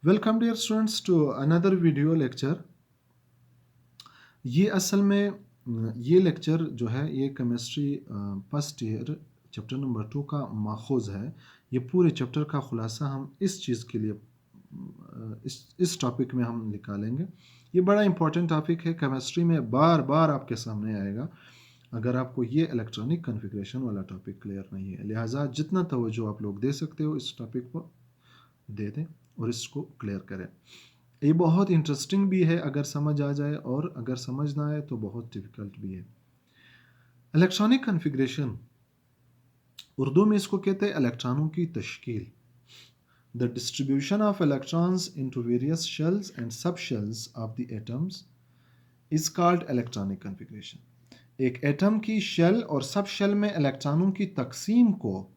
Welcome dear students to another video lecture. ये असल में ये लेक्चर जो है ये chemistry first year chapter number 2 का माखूज है। ये पूरे चैप्टर का खुलासा हम इस चीज़ के लिए इस टॉपिक में हम निकालेंगे। ये बड़ा इंपॉर्टेंट टॉपिक है, केमिस्ट्री में बार बार आपके सामने आएगा अगर आपको ये इलेक्ट्रॉनिक कन्फिग्रेशन वाला टॉपिक क्लियर नहीं है। लिहाजा जितना तवज्जो आप लोग दे सकते हो इस टॉपिक को दे दें और इसको क्लियर करें। ये बहुत इंटरेस्टिंग भी है अगर समझ आ जाए, और अगर समझ ना आए तो बहुत डिफ़िकल्ट भी है। इलेक्ट्रॉनिक कन्फिग्रेशन, उर्दू में इसको कहते हैं इलेक्ट्रॉनों की तश्कील। The distribution of electrons into various shells and sub shells of the atoms is called electronic configuration. एक एटम की शेल और सब शेल में इलेक्ट्रॉनों की तकसीम को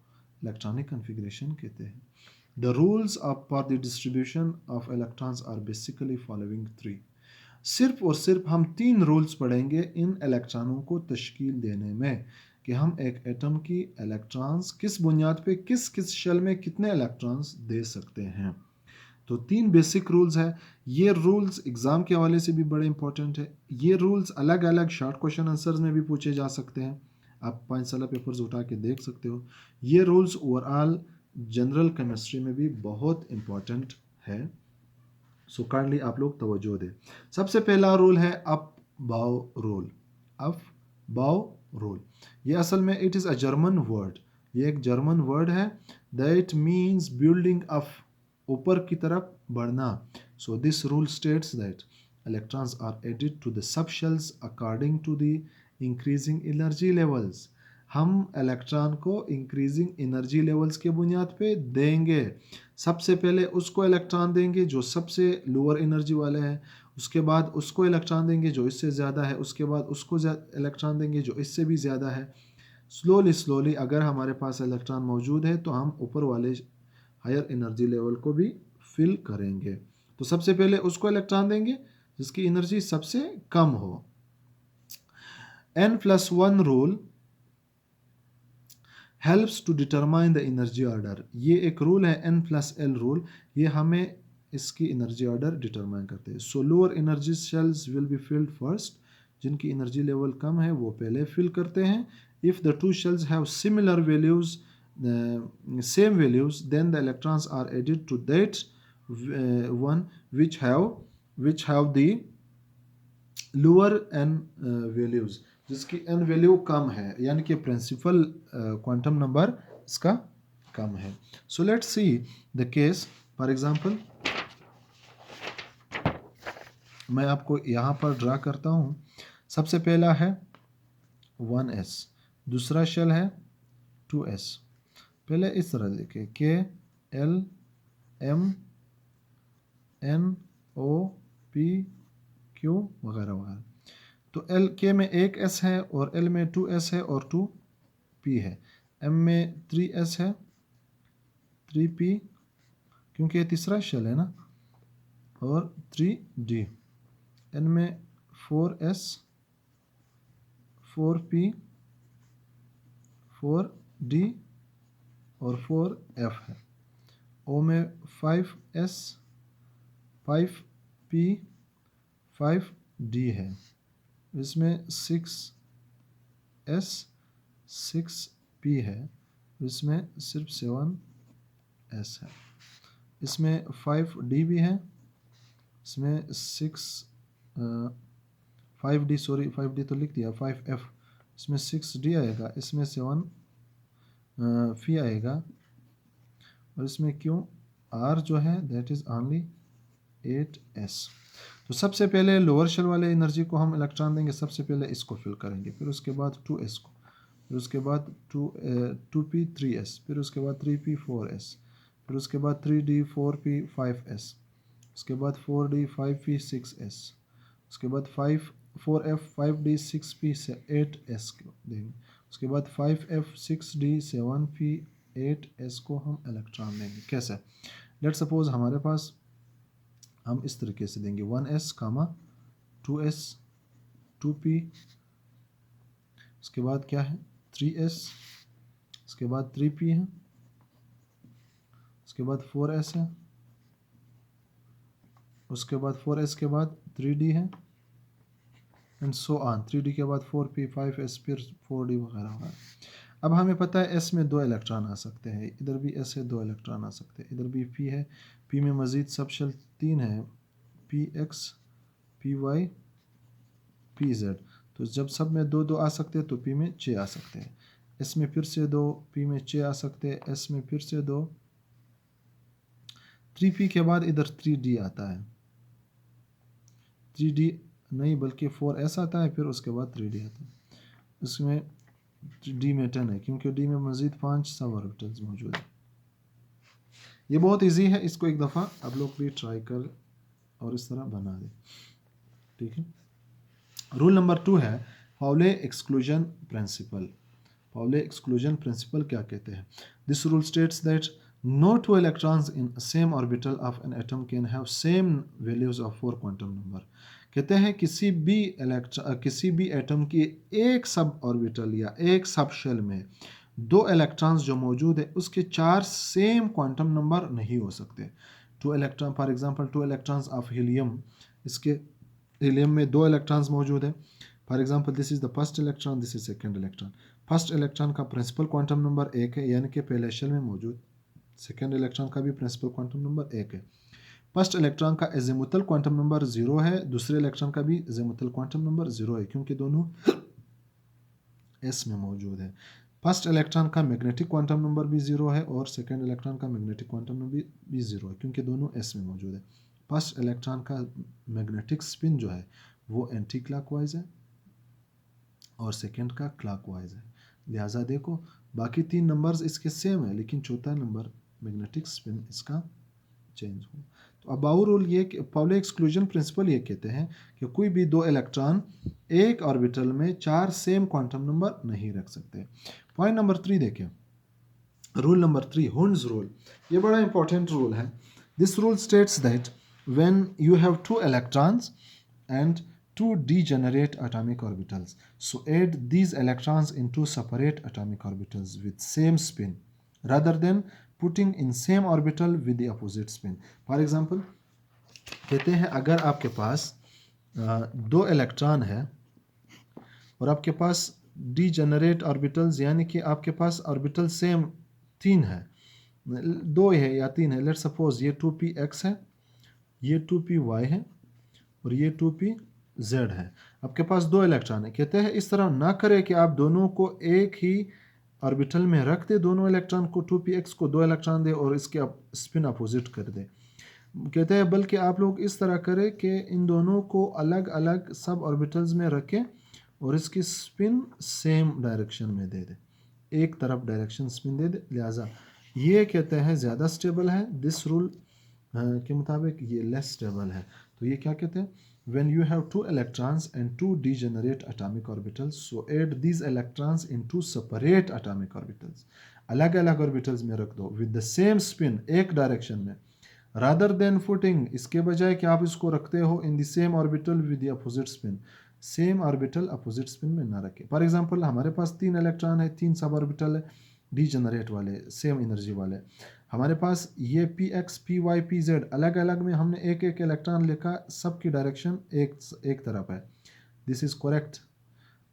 इलेक्ट्रॉनिक कन्फिग्रेशन कहते हैं। The rules for the distribution of electrons are basically following three. सिर्फ और सिर्फ हम तीन रूल्स पढ़ेंगे इन इलेक्ट्रॉनों को तश्कील देने में कि हम एक एटम की इलेक्ट्रॉन्स किस बुनियाद पे किस किस शेल में कितने इलेक्ट्रॉन्स दे सकते हैं। तो तीन बेसिक रूल्स है। ये रूल्स एग्ज़ाम के हवाले से भी बड़े इंपॉर्टेंट है। ये रूल्स अलग अलग शॉर्ट क्वेश्चन आंसर्स में भी पूछे जा सकते हैं। आप 5 साल पेपर्स उठा के देख सकते हो। ये रूल्स ओवरऑल जनरल केमिस्ट्री में भी बहुत इंपॉर्टेंट है। सो काइंडली आप लोग तवज्जो दें। सबसे पहला रूल है अप बाउ रूल। अप बाउ रूल, ये असल में it is a German word. ये एक जर्मन वर्ड है। दैट मीन्स बिल्डिंग अप, ऊपर की तरफ बढ़ना। So this rule states that electrons are added to the subshells according to the increasing energy levels. हम इलेक्ट्रॉन को इंक्रीजिंग एनर्जी लेवल्स के बुनियाद पे देंगे। सबसे पहले उसको इलेक्ट्रॉन देंगे जो सबसे लोअर एनर्जी वाले हैं, उसके बाद उसको इलेक्ट्रॉन देंगे जो इससे ज़्यादा है, उसके बाद उसको इलेक्ट्रॉन देंगे जो इससे भी ज़्यादा है। स्लोली स्लोली अगर हमारे पास इलेक्ट्रॉन मौजूद है तो हम ऊपर वाले हायर एनर्जी लेवल को भी फिल करेंगे। तो सबसे पहले उसको इलेक्ट्रॉन देंगे जिसकी एनर्जी सबसे कम हो। n+1 rule helps to determine the energy order. ये एक रूल है n+l रूल, ये हमें इसकी एनर्जी ऑर्डर डिटरमाइन करते हैं। So lower energy shells will be filled first, जिनकी एनर्जी लेवल कम है वो पहले फिल करते हैं। If the two shells have similar values, same values, then the electrons are added to that one which have the lower n values, जिसकी n value कम है, यानी कि प्रिंसिपल क्वांटम नंबर इसका कम है। So let's see the case. For example मैं आपको यहाँ पर ड्रा करता हूँ। सबसे पहला है 1s, दूसरा शेल है 2s। पहले इस तरह लिखे K L M N O P Q वगैरह वगैरह। तो एल के में एक एस है और एल में 2s है और 2p है। एम में 3s है 3p, क्योंकि ये तीसरा शेल है ना, और 3d। एन में 4s 4p 4d और 4f है। ओ में 5s 5p 5d है। इसमें 6s 6p है। इसमें सिर्फ 7s है। इसमें 5d भी है। इसमें 5d, सॉरी 5d तो लिख दिया, 5f। इसमें 6d आएगा, इसमें 7p आएगा, और इसमें क्यों r जो है दैट इज़ ओनली 8s। तो सबसे पहले लोअर शेल वाले एनर्जी को हम इलेक्ट्रॉन देंगे। सबसे पहले इसको फिल करेंगे, फिर उसके बाद 2s को, फिर उसके बाद 2p 3s, फिर उसके बाद 3p 4s, फिर उसके बाद 3d 4p 5s, उसके बाद 4d 5p 6s, उसके बाद 4f 5d 6p 8s को देंगे। उसके बाद 5f 6d 7p 8s को हम इलेक्ट्रॉन देंगे। कैसे? लेट सपोज हमारे पास हम इस तरीके से देंगे 1s, 2s 2p, उसके बाद क्या है 3s, उसके बाद 3p है, उसके बाद 4s है, उसके बाद 4s के बाद 3d है एंड सो ऑन, 3d के बाद 4p 5s फिर 4d वगैरह वगैरह। अब हमें पता है s में 2 इलेक्ट्रॉन आ सकते हैं, इधर भी s है 2 इलेक्ट्रॉन आ सकते हैं, इधर भी p है, p में मज़ीद सब शेल 3 है, px py pz। तो जब सब में 2 2 आ सकते हैं तो p में 6 आ सकते हैं, s में फिर से 2, p में 6 आ सकते हैं, s में फिर से 2, 3p के बाद इधर 3d आता है, 3d नहीं बल्कि 4s आता है, फिर उसके बाद 3d आता है, इसमें d में 10 है क्योंकि d में मज़ीद 5 सब ऑर्बिटल्स मौजूद है। ये बहुत इजी है, इसको एक दफ़ा आप लोग भी ट्राई कर और इस तरह बना दें, ठीक है। रूल नंबर 2 है Pauli exclusion principle. Pauli exclusion principle क्या कहते हैं? This rule states that no two electrons in same orbital of an atom can have same values of 4 quantum number. कहते हैं किसी भी एटम की एक सब ऑर्बिटल या एक सब शेल में 2 इलेक्ट्रॉन्स जो मौजूद है उसके 4 सेम क्वांटम नंबर नहीं हो सकते। 2 electron for example 2 electrons of helium, इसके हीलियम में 2 इलेक्ट्रॉन्स मौजूद है। For example this is the first electron, this is second electron. First electron का प्रिंसिपल क्वांटम नंबर 1 है यानी कि पहले शेल में मौजूद, सेकंड इलेक्ट्रॉन का भी प्रिंसिपल क्वांटम नंबर 1 है। फर्स्ट इलेक्ट्रॉन का एजिमुथल क्वांटम नंबर 0 है, दूसरे इलेक्ट्रॉन का भी एजिमुथल क्वांटम नंबर 0 है क्योंकि दोनों s में मौजूद है। फर्स्ट इलेक्ट्रॉन का मैग्नेटिक क्वांटम नंबर भी 0 है और सेकंड इलेक्ट्रॉन का मैग्नेटिक क्वांटम नंबर भी 0 है क्योंकि दोनों s में मौजूद है। फर्स्ट इलेक्ट्रॉन का मैग्नेटिक स्पिन जो है वो एंटी क्लॉकवाइज है और सेकंड का क्लॉकवाइज है। लिहाजा देखो बाकी 3 नंबर्स इसके सेम है लेकिन चौथा नंबर मैग्नेटिक स्पिन इसका चेंज हो। तो अबाउ रूल ये पाउले एक्सक्लूजन प्रिंसिपल ये कहते हैं कि कोई भी 2 इलेक्ट्रॉन एक ऑर्बिटल में 4 सेम क्वांटम नंबर नहीं रख सकते। पॉइंट नंबर 3 देखें, रूल नंबर 3 हुंड्स रूल। ये बड़ा इंपॉर्टेंट रूल है। This rule states that when you have 2 electrons and 2 degenerate atomic orbitals, so add these electrons into separate atomic orbitals with same spin rather than putting in same orbital with the opposite spin. For example, कहते हैं अगर आपके पास 2 electron है और आपके पास degenerate orbitals यानी कि आपके पास ऑर्बिटल सेम 3 है, 2 है या 3 है। लेट सपोज ये 2px है, ये 2py है और ये 2pz है। आपके पास 2 इलेक्ट्रॉन है। कहते हैं इस तरह ना करें कि आप दोनों को एक ही ऑर्बिटल में रख दे, दोनों इलेक्ट्रॉन को 2px को 2 इलेक्ट्रॉन दे और इसके स्पिन अपोजिट कर दे। कहते हैं बल्कि आप लोग इस तरह करें कि इन दोनों को अलग अलग सब ऑर्बिटल्स में रखें और इसकी स्पिन सेम डायरेक्शन में दे दे, एक तरफ डायरेक्शन स्पिन दे दे। लिहाजा ये कहते हैं ज़्यादा स्टेबल है, दिस रूल के मुताबिक ये लेस स्टेबल है। तो ये क्या कहते हैं, when you have 2 electrons and 2 degenerate atomic orbitals, so add these electrons into separate atomic orbitals, अलग अलग ऑर्बिटल्स में रख दो with the same spin, एक डायरेक्शन में, rather than putting, इसके बजाय कि आप इसको रखते हो in the same orbital with the opposite spin, same orbital opposite spin में ना रखें। फॉर एग्जांपल हमारे पास 3 इलेक्ट्रॉन है, 3 सब ऑर्बिटल है डीजेनरेट वाले, सेम एनर्जी वाले। हमारे पास ये px py pz अलग अलग में हमने एक एक इलेक्ट्रॉन लिखा, सब की डायरेक्शन एक तरफ है, दिस इज़ करेक्ट।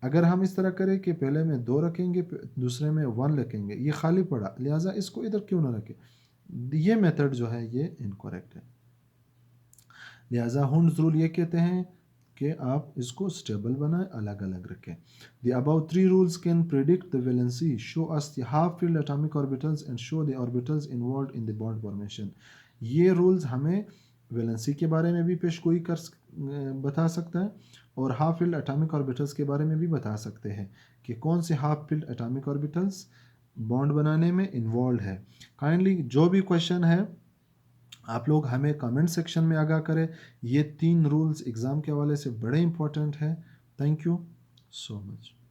अगर हम इस तरह करें कि पहले में 2 रखेंगे दूसरे में 1 रखेंगे, ये खाली पड़ा, लिहाजा इसको इधर क्यों ना रखें, ये मेथड जो है ये इनकरेक्ट है। लिहाजा हुंड्स रूल ये कहते हैं कि आप इसको स्टेबल बनाएं, अलग अलग रखें। The above 3 rules can predict the valency, show us the half-filled atomic orbitals and show the orbitals involved in the bond formation. ये रूल्स हमें वैलेंसी के बारे में भी पेशगोई बता सकता है और हाफ फिल्ड एटॉमिक ऑर्बिटल्स के बारे में भी बता सकते हैं कि कौन से half filled atomic orbitals bond बनाने में इन्वॉल्व है। काइंडली जो भी क्वेश्चन है आप लोग हमें कमेंट सेक्शन में आगाह करें। ये 3 रूल्स एग्ज़ाम के हवाले से बड़े इंपॉर्टेंट है। Thank you so much.